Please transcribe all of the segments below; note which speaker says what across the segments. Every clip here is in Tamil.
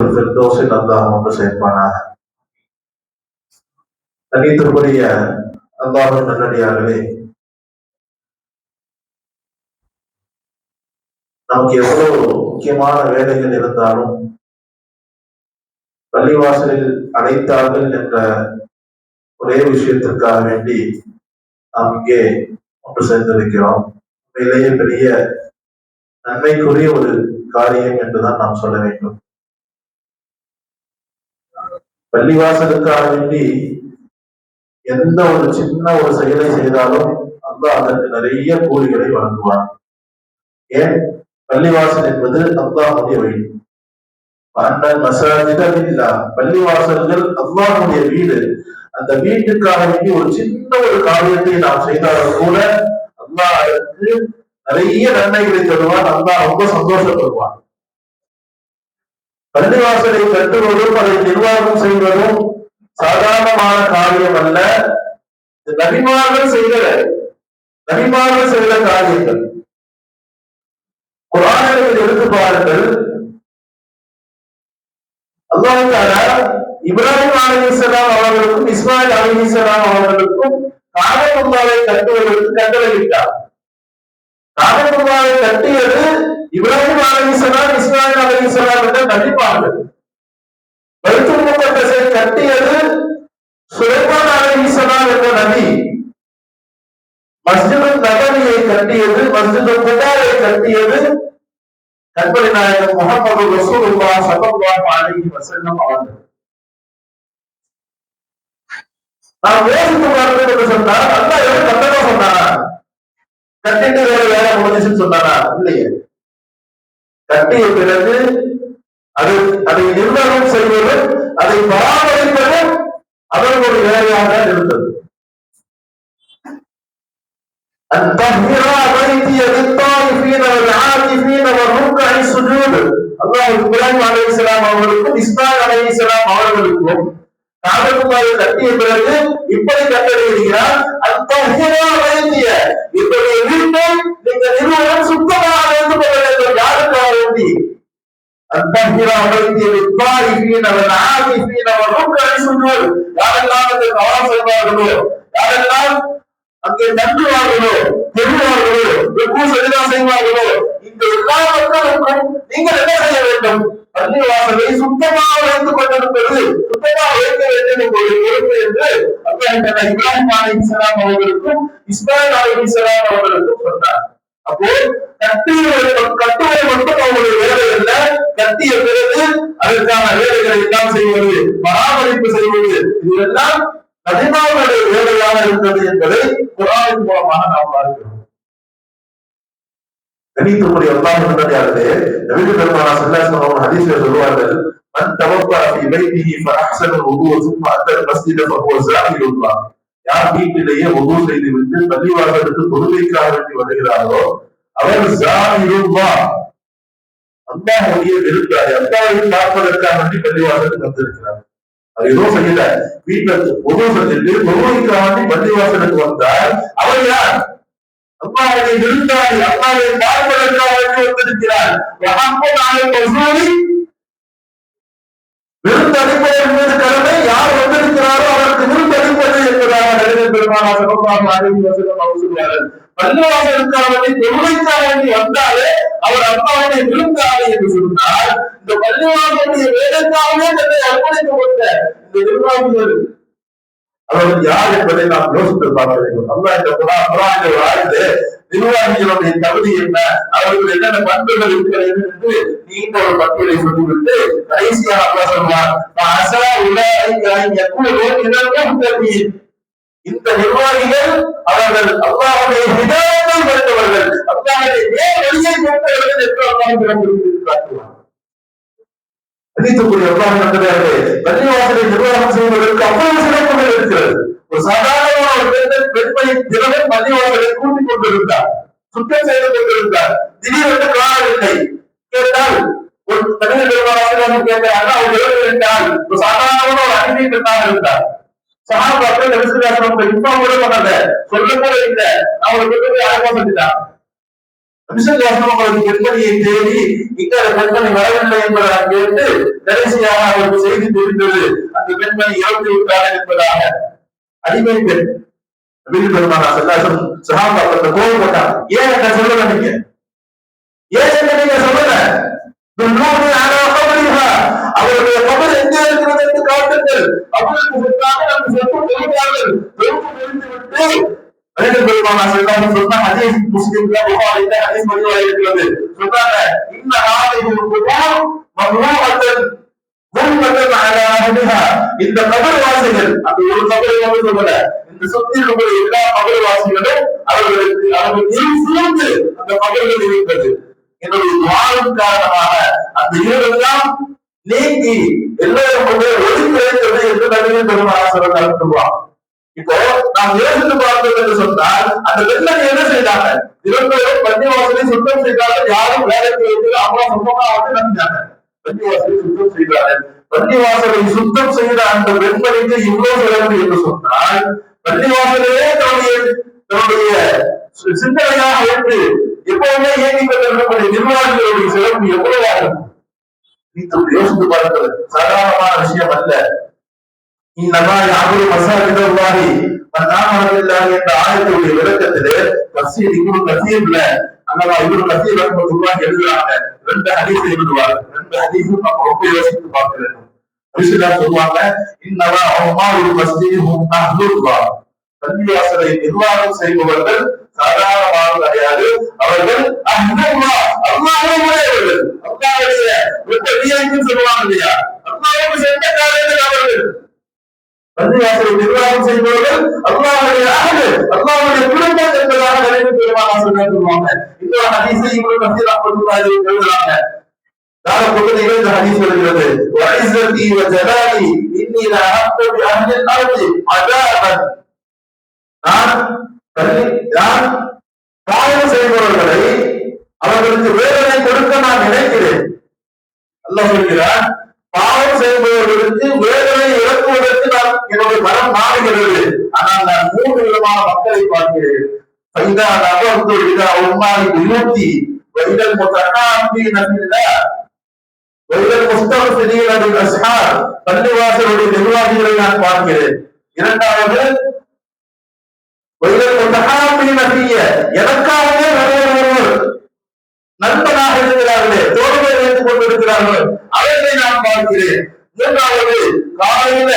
Speaker 1: ஃபிர்தௌஸில் அல்லாஹ் ஒன்று சேர்ப்பானாக. கண்ணியத்திற்குரிய அல்லாஹ்வின் நல்லடியார்களே, நமக்கு எவ்வளவு முக்கியமான வேலைகள் இருந்தாலும் பள்ளிவாசலில் அழைத்தார்கள் என்ற ஒரே விஷயத்திற்காக வேண்டி நாம் இங்கே ஒன்று சேர்ந்திருக்கிறோம். உண்மையிலேயே பெரிய நன்மைக்குரிய ஒரு காரியம் என்றுதான் நாம் சொல்ல வேண்டும். பள்ளிவாசலுக்காக வேண்டி எந்த ஒரு சின்ன ஒரு செயலை செய்தாலும் அல்லாஹ் அதற்கு நிறைய கூலிகளை வழங்குவான். ஏன்? பள்ளிவாசல் என்பது அல்லாஹ்வுடைய வீடு. அண்ணன் மசாஜிதா, பள்ளிவாசல்கள் அல்லாஹ்வுடைய வீடு. அந்த வீட்டுக்காக வேண்டி ஒரு சின்ன ஒரு காரியத்தை நாம் செய்தாலும் கூட அல்லாஹ் அதற்கு நிறைய நன்மைகளை தருவான். அல்லாஹ் ரொம்ப சந்தோஷப்படுவான். பள்ளிவாசலை கட்டுவதும் அதை நிர்வாகம் செய்வதும் சாதாரணமான காரியம் அல்ல. நபிமார்கள் செய்த காரியங்கள். குர்ஆனில் எடுத்து பாருங்கள். அல்லாஹ் தஆலா இப்ராஹிம் அலைஹிஸ்ஸலாம் அவர்களுக்கும் இஸ்மாயில் அலைஹிஸ்ஸலாம் அவர்களுக்கும் காபத்துல்லாவை கட்டுவதற்கு கட்டளையிட்டார். காபத்துல்லாவை கட்டியது இப்ராஹிம் அலைஹிஸ்ஸலாம், இஸ்மாயில் அலைஹிஸ்ஸலாம் என்ற நபிமார்கள். பைத்துல் முகத்தஸை கட்டியது சுலைமான் அலைஹிஸ்ஸலாம் என்ற நபி. மஸ்ஜிதுல் நபவியை கட்டியது, மஸ்ஜிதுல் குபாவை கட்டியது கண்படி நாயகம் முஹம்மது ரசூலுல்லாஹ் ஸல்லல்லாஹு அலைஹி வஸல்லம் அவர்கள். நாம் யோசித்து பார்க்கணும் என்று சொன்னால் அல்லாஹ் எவ்வளவு கட்டளை சொன்னாரா? கட்டிட்டு வேலை முடிஞ்சுன்னு சொன்னாரா? இல்லையே. கட்டிய பிறகு அதை நிர்வாகம் செய்வதும் அதை பராமரிப்பதும் அவர்களுடைய வேலையாக இருந்தது. அல்லாஹ் இப்ராஹிம் அலைஹிஸ்ஸலாம் அவர்களுக்கும் இஸ்மாயில் அலைஹிஸ்ஸலாம் அவர்களுக்கும் காபத்துல்லாவை கட்டிய பிறகு இப்படி கட்டளையிடுகிறார், என்னுடைய வீட்டை நீங்கள் நிறுவனம் சுத்தமாக வைத்து கொள்ள வேண்டும். யாருக்காக வேண்டி? யாரெல்லாம் அந்த கவனம் செய்வார்களோ, யாரெல்லாம் அங்கே நன்றுவார்களோ, பெறுவார்களோ, சரிதா செய்வார்களோ, இந்த எல்லா மக்களுக்கும் நீங்கள் என்ன செய்ய வேண்டும்? பள்ளிவாசலை சுத்தமாக வைத்துக் கொண்டிருப்பது, சுத்தமாக வைக்க வேண்டும் என்பது பொறுப்பு என்று அல்லாஹ் இப்ராஹிம் அலைஹிஸ்ஸலாம் அவர்களுக்கும் இஸ்மாயில் அலைஹிஸ்ஸலாம் அவர்களுக்கும் சொன்னார். அப்போ கட்டுவதை மட்டும் அவங்களுடைய வேலை அல்ல, கட்டிய பிறகு அதற்கான வேலைகளை எல்லாம் செய்வது, பராமரிப்பு செய்வது, இதெல்லாம் நபிமார்களுடைய வேலையாக இருந்தது என்பதை குர்ஆனின் மூலமாக நாம் பார்க்கிறோம். கணித்துக்குரிய அல்லாஹ்வின் நல்லடியார்களே, நபிகள் பெருமானார் ஸல்லல்லாஹு அலைஹி வஸல்லம் ஹதீஸில் சொல்வார்கள், மன் தவப்பா ஃபீ பைத்திஹி ஃபஅஹ்ஸன வுது சும்ம அத்தல் மஸ்ஜித ஃபஹுவ ஸாஹிருல்லாஹ். யார் வீட்டிலேயே வுது செய்துவிட்டு பள்ளிவாசலுக்கு தொழுகைக்காக வேண்டி வருகிறாரோ அவர் ஸாஹிருல்லாஹ், அல்லாஹ்வுடைய விருந்தாளி, அல்லாஹ்வை பார்ப்பதற்காக வேண்டி பள்ளிவாசலுக்கு வந்திருக்கிறார். அது ஏதோ செய்யல, வீட்டுல வுது செஞ்சுட்டு தொழுகைக்காக வேண்டி பள்ளிவாசலுக்கு வந்தால் அவர் யார்? அல்லாஹ்வுடைய விருந்தாளி, அல்லாஹ்வை பார்ப்பதற்காக வேண்டி வந்திருக்கிறார். விருந்தளிப்பதன் மீது கடமை, யார் வந்திருக்கிறாரோ அவருக்கு விருந்தளிப்பது என்பதாக நபிகள் பெருமானார் ஸல்லல்லாஹு அலைஹி வஸல்லம் அவர்கள் சொல்வார்கள். பள்ளிவாசலுக்காக வேண்டி தொழுகைக்காக வேண்டி வந்தாலே அவர் அல்லாஹ்வுடைய விருந்தாளி என்று சொன்னால், இந்த பள்ளிவாசலுடைய வேலைக்காகவே தன்னை அர்ப்பணித்துக் கொண்ட இந்த நிர்வாகிகள் அவர்கள் யார் என்பதை நாம் யோசித்து பார்க்க வேண்டும். அல்லாஹ் இந்த குர்ஆனில் ஒரு ஆயத்திலே நிர்வாகிகளுடைய தகுதி என்ன, அவர்கள் என்னென்ன பண்புகள் இருக்கிறது என்று நீண்ட ஒரு பட்டியலை சொல்லிவிட்டு கடைசியாக அல்லாஹ் சொல்வார், இந்த நிர்வாகிகள் அவர்கள் அல்லாஹ்வுடைய ஹிதாயத்தை பெற்றவர்கள், அல்லாஹ்வுடைய நேர் வழியை பெற்றவர்கள் என்று அல்லாஹ் காட்டுவார். அனைத்துக்குரிய அல்லாஹ்வின் நல்லடியார்களே, பள்ளிவாசலை நிர்வாகம் செய்வதற்கு அவ்வளவு சிறப்புகள் இருக்கிறது. ஒரு சாதாரணமான ஒரு பெண்மணி தினமும் பள்ளிவாசலை கூட்டிக் கொண்டிருந்தார், சுத்தம் செய்து கொண்டிருந்தார். திடீரென்று காணவில்லை. கேட்டால் ஒரு தனியார் நிர்வாகம் கேட்டால் அவர் என்றால் ஒரு சாதாரணமான ஒரு அடிமை பெண்ணாக இருந்தார். சஹாபாக்கள் இன்ஃபார்ம் கூட பண்ணல, சொல்ல கூட இல்லை. அவங்களை பெற்று யாருக்கும் செஞ்சுட்டான். அவரது பெண்மணியை தேடி இங்க பெண்மணி வரவில்லை என்பதை கேட்டு கடைசியாக அவருக்கு செய்தி தெரிந்தது அந்த பெண்மணி இறந்து விட்டார் என்பதாக. அடிமை பெண் பெருமானா சல்லாசம் சஹாபாக்கள் கோவப்பட்டார். ஏன் என்ன சொல்லல நீங்க? ஏன் என்ன நீங்க சொல்லல? அவருடைய கபர் எங்க இருக்கிறது என்று காட்டுங்கள். அவருக்கு சொன்னாங்க நம்ம செப்பு தெரிவித்தார்கள். பெருமை தெரிந்து விட்டு பெருமானா சல்லாசம் சொன்ன ஹதீஸ் முஸ்லிம்ல புகாரில ஹதீஸ் பதிவாக இருக்கிறது. சொன்னாங்க இன்ன ஹாதிஹி குபூர் மம்லூஅத்தன் இந்த கபர்வாசிகள் அந்த ஒரு கபரை வந்து சொல்லல, இந்த சுத்தி உள்ள எல்லா கபர்வாசிகளும் அவர்களுக்கு சூழ்ந்து அந்த கபர்கள் இருக்கிறது. என்னுடைய துஆவின் காரணமாக அந்த இருளெல்லாம் நீங்கி எல்லோரும் ஒளிந்திருக்கிறது என்று நபிகள் பெருமானார் சொல்லுவாங்க. இப்போ நாம் யோசித்து பார்த்தோம் என்று சொன்னால் அந்த பெண்மணி என்ன செய்தாங்க? இரண்டோரும் பள்ளிவாசலை சுத்தம் செய்தார்கள். யாரும் வேலைக்கு வைத்து அம்மா சொந்தமா வந்து நடந்தாங்க. பள்ளிவாசலை சுத்தம் செய்தார்கள். பள்ளிவாசலை சுத்தம் செய்த அந்த பெண்மணிக்கு இவ்வளவு சிறப்பு என்று சொன்னால் பள்ளிவாசலே தன்னுடைய சிந்தனையாக வைத்து எப்பவுமே இயங்கிக் கொண்டிருக்கக்கூடிய நிர்வாகிகளுடைய சிறப்பு எவ்வளவாக இருக்கும்? யோசித்து பார்க்கிறது சாதாரணமான விஷயம் அல்ல. இன்னமா யாபுரு மசாஜிதல்லாஹி வன்னாமல்லாஹி என்ற ஆயத்துடைய விளக்கத்திலே தஃசீர் இப்னு கஸீர்ல அல்லாஹ் இப்னு கஸீர் ரஹ்மத்துல்லாஹி எழுதுறாங்க. ரெண்டு ஹதீஸ் எழுதுவாங்க. ரெண்டு ஹதீஸும் நம்ம ரொம்ப யோசித்து பார்க்க வேண்டும். ரிஷிதா சொல்லுவாங்க இன்னமா உமாவுல் மஸ்ஜிதி ஹும் அஹ்லுல்லாஹ். பள்ளிவாசலை நிர்வாகம் செய்பவர்கள் சாதாரணமாக கிடையாது. அவர்கள் அஹ்லுல்லாஹ் அல்லாஹ்வுடையவர்கள். அல்லாஹ்வுடைய விஐபி சொல்லுவாங்க இல்லையா? அல்லாஹ்வுக்கு சொந்தக்காரர்கள் அவர்கள். பள்ளிவாசலை நிர்வாகம் செய்பவர்கள் அல்லாஹ்வுடைய அஹ்லு, அல்லாஹ்வுடைய குடும்பம் என்பதாக நபிகள் பெருமானார் சொல்லுவாங்க. இந்த ஹதீஸை இப்னு கஸீர் ரஹ்மத்துல்லாஹி எழுதுறாங்க. தாரகுத்னியில இந்த ஹதீஸ் வருகிறது. வஇஸ்ஸதி வஜலாலி இன்னி லா அஹப்பு பி அஹ்லில் அர்தி அஸாபன். நான் பாவம் செய்பவர்களை அவர்களுக்கு வேதனை கொடுக்க நான் நினைக்கிறேன். அல்லாஹ் சொல்கிறார் பாவம் செய்பவர்களுக்கு வேதனை இறக்குவதற்கு நான் என்னுடைய மனம் நாடுகிறது. ஆனால் நான் மூன்று விதமான மக்களை பார்க்கிறேன். பள்ளிவாசலுடைய நிர்வாகிகளை நான் பார்க்கிறேன். இரண்டாவது எனக்காகவே ஒருவர் நண்பனாக இருக்கிறார்களே, தோழமை வைத்துக் கொண்டிருக்கிறார்கள், அவர்களை நான் பார்க்கிறேன். மூன்றாவது காலையில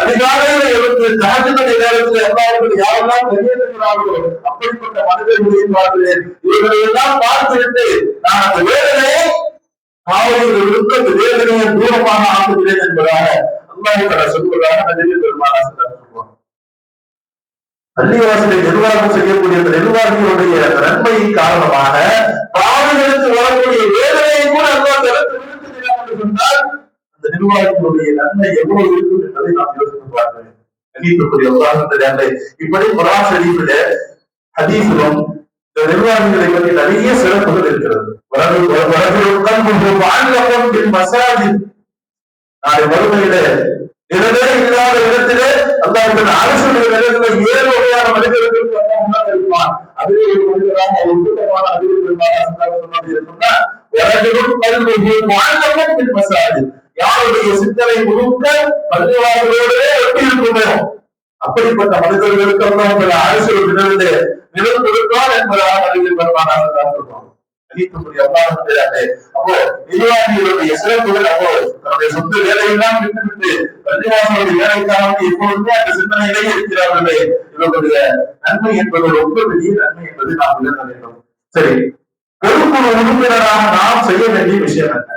Speaker 1: அதிகாலையில எழுந்து தஹஜ்ஜுடைய நேரத்தில் எல்லாரும் யாரெல்லாம் வெளியேறுகிறார்களோ அப்படிப்பட்ட மனிதர்களை பார்க்கிறேன். இவர்களை எல்லாம் பார்த்துவிட்டு நான் அந்த வேதனையை காலையில் இருந்து அந்த வேதனையை தூரமாக ஆக்குகிறேன் என்பதாக அல்லாஹ் சொல்வதாக நபிகள் பெருமானார் சொல்லுவாங்க. பள்ளிவாசலை நிர்வாகம் செய்யக்கூடிய அந்த நிர்வாகிகளுடைய நன்மையின் காரணமாக பாவங்களுக்கு வரக்கூடிய வேதனையை கூட அல்லாஹ் தடுத்து நிறுத்துகிறார் என்று சொன்னால் அந்த நிர்வாகிகளுடைய நன்மை எவ்வளவு இருக்கும் என்பதை நாம் யோசித்து பார்க்க வேண்டும். கணிக்கக்கூடிய உதாரணத்தை இப்படி குர்ஆன் ஷரீஃபிலே ஹதீஸிலும் இந்த நிர்வாகிகளை பற்றி நிறைய சிறப்புகள் இருக்கிறது. நாளை மறுமையிலே நிழலே இல்லாத இடத்திலே அல்லாஹ் அரசுடைய நிலத்திலே 7 வகையான மனிதர்களுக்கு அல்லாஹ் இருப்பான். அதிலே ஒரு மனிதராக ஒரு கூட்டமான யாருடைய சிந்தனை முழுக்க பள்ளிவாசலோடே ஒட்டி இருக்குமோ அப்படிப்பட்ட மனிதர்களுக்கு அல்லாஹ் அரசு நிழலிலே நிழல் கொடுப்பார் என்பதாக நபிகள் பெருமானார் சொல்றாங்க. அப்போ நிர்வாகிகளுடைய சிறப்புகள் அப்போ தன்னுடைய சொந்த வேலையெல்லாம் விட்டுவிட்டு பள்ளிவாசலுடைய வேலைக்காக எப்பொழுதுமே அந்த சிந்தனையிலேயே இருக்கிறார்களே, இவர்களுடைய நன்மை என்பது ரொம்ப பெரிய நன்மை என்பதை நாம் விளக்க வேண்டும். சரி, பொறுப்பு உறுப்பினராக நாம் செய்ய வேண்டிய விஷயம் என்ன?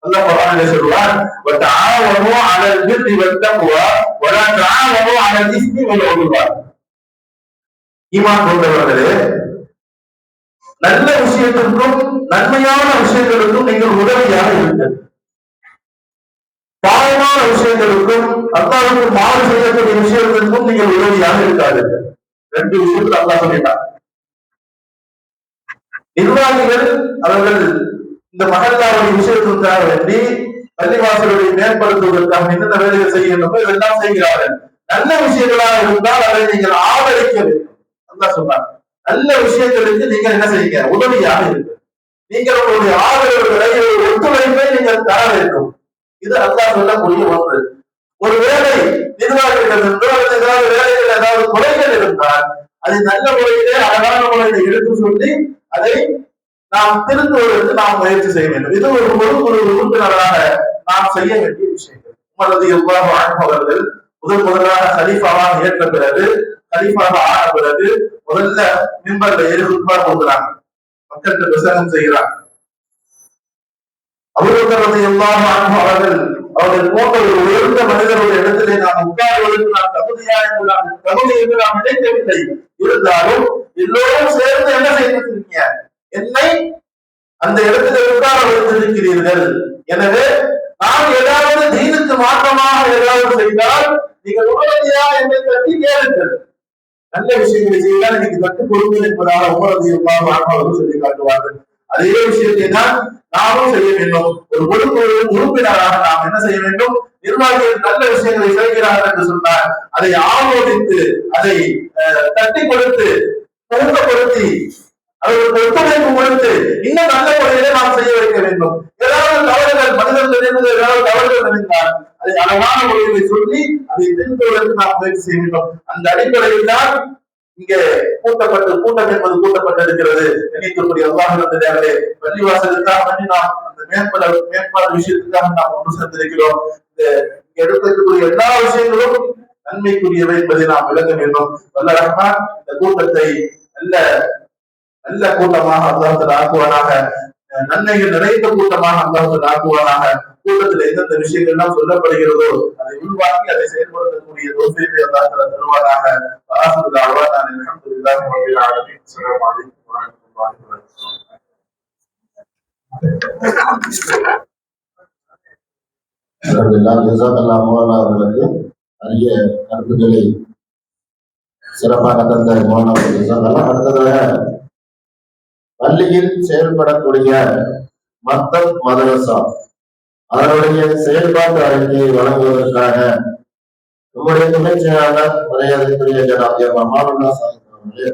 Speaker 1: அல்லாஹ் குர்ஆனிலே சொல்வார், வதஆவனு அலல் பிர்ரி வத்தக்வா வலா தஆவனு அலல் இஸ்மி வல் உத்வான். ஈமான் கொண்டவர்களே, நல்ல விஷயத்திற்கும் நன்மையான விஷயங்களுக்கும் நீங்கள் உதவியாக இருங்கள். பாவமான விஷயங்களுக்கும் அல்லாஹ்வுக்கு மாறு செய்யக்கூடிய விஷயத்திற்கும் நீங்கள் உதவியாக இருக்காதீர்கள். ரெண்டு விஷயத்தில் அல்லாஹ் சொல்லிட்டார். நிர்வாகிகள் அவர்கள் இந்த மஹல்லாவுடைய விஷயத்திற்காக வேண்டி பள்ளிவாசலுடைய மேம்படுத்துவதற்காக என்னென்ன வேலைகள் செய்ய வேண்டுமோ இதெல்லாம் செய்கிறார்கள். நல்ல விஷயங்களாக இருந்தால் அதை நீங்கள் ஆதரிக்க வேண்டும். அல்லாஹ் சொன்னார், நல்ல விஷயங்களுக்கு நீங்கள் என்ன செய்யுங்க, உதவியாக இருக்கு. நீங்கள் உங்களுடைய ஆதரவுகளை ஒத்துழைப்பை நீங்கள் தர வேண்டும். இது அல்லாஹ் சொல்லக்கூடிய ஒன்று. ஒரு வேலை நிர்வாகிகள் என்றோ அல்லது ஏதாவது வேலைகள் ஏதாவது குறைகள் இருந்தால் அதை நல்ல முறையிலே அழகான முறையில எடுத்து சொல்லி அதை நாம் திருத்துவதற்கு நாம் முயற்சி செய்ய வேண்டும். இது ஒரு பொது உறுப்பினராக நாம் செய்ய வேண்டிய விஷயங்கள். உமரது எவ்வாறு வாழ்பவர்கள் முதலாக கலீஃபாவாக ஏற்ற பிறகு, கலீஃபாக ஆன பிறகு முதல்ல மிம்பர்ல ஏறி குத்பா கொடுக்குறாங்க, மக்களுக்கு பிரசங்கம் செய்கிறாங்க. அபூபக்கர் எவ்வாறு அவர்கள் அவர்கள் போன்ற ஒரு உயர்ந்த மனிதருடைய இடத்திலே நாம் உட்கார்வதற்கு நாம் தகுதி என்று நாம் நினைக்கவில்லை. இருந்தாலும் எல்லோரும் சேர்ந்து என்ன செய்திருக்கீங்க, என்னை அந்த இடத்துல உட்கார வைத்திருக்கிறீர்கள். எனவே நான் ஏதாவது தீனுக்கு மாற்றமாக ஏதாவது செய்தால் நீங்கள் உடனடியாக என்னை பற்றி கேளுங்கள். நல்ல விஷயங்களை செய்தால் இன்னைக்கு கற்றுக் கொடுங்கள் என்பதாக உமரது சொல்லி காட்டுவார்கள். அதே விஷயத்தை தான் நாமும் செய்ய வேண்டும். ஒரு உறுப்பினராக நாம் என்ன செய்ய வேண்டும், நிர்வாகிகள் நல்ல விஷயங்களை செய்கிறார்கள் என்று சொன்னால் அதை ஆமோதித்து அதை தட்டி கொடுத்து ஊக்கப்படுத்தி அவர்களுக்கு ஒத்துழைப்பு கொடுத்து இன்னும் நல்ல முறையிலே நாம் செய்ய வைக்க வேண்டும். ஏதாவது தவறுகள் மனிதர்கள் ஏதாவது தவறுகள் நினைத்தால் அதை அழகான முறைகளை சொல்லி அதை திருத்துவதற்கு நாம் முயற்சி செய்ய வேண்டும். அந்த அடிப்படையில் தான் இங்கே கூட்டம் என்பது கூட்டப்பட்டிருக்கிறது. நினைக்கக்கூடிய அல்லாஹ்விடத்திலே பள்ளிவாசலுக்காக வேண்டி நாம் அந்த மேம்பாடு விஷயத்துக்காக நாம் ஒன்று சேர்ந்திருக்கிறோம். இங்க எடுக்கக்கூடிய எல்லா விஷயங்களும் நன்மைக்குரியவை என்பதை நாம் விளங்க வேண்டும். வல்ல ரஹ்மான் இந்த கூட்டத்தை நல்ல கூட்டமாக அல்லாஹ் ஆக்குவானாக, நன்மைகள் நிறைந்த கூட்டமாக அல்லாஹ் ஆக்குவானாக. கூட்டத்தில் எந்தெந்த விஷயங்கள் எல்லாம் சொல்லப்படுகிறதோ அதை உள்வாங்கி அதை செயல்படுத்தக்கூடிய தோசையை அல்லாஹ் தருவானாக.
Speaker 2: அவர்களுக்கு அரிய கருத்துக்களை சிறப்பாக தந்த மாணவர்கள். அடுத்ததாக பள்ளியில் செயல்படக்கூடிய மக்தப் மதரசா அதனுடைய செயல்பாட்டு அறிக்கையை வழங்குவதற்காக நம்முடைய துணை செயலாளர் மரியாதைக்குரிய ஜனாப் மாமல்லா சாஹிப் அவர்களே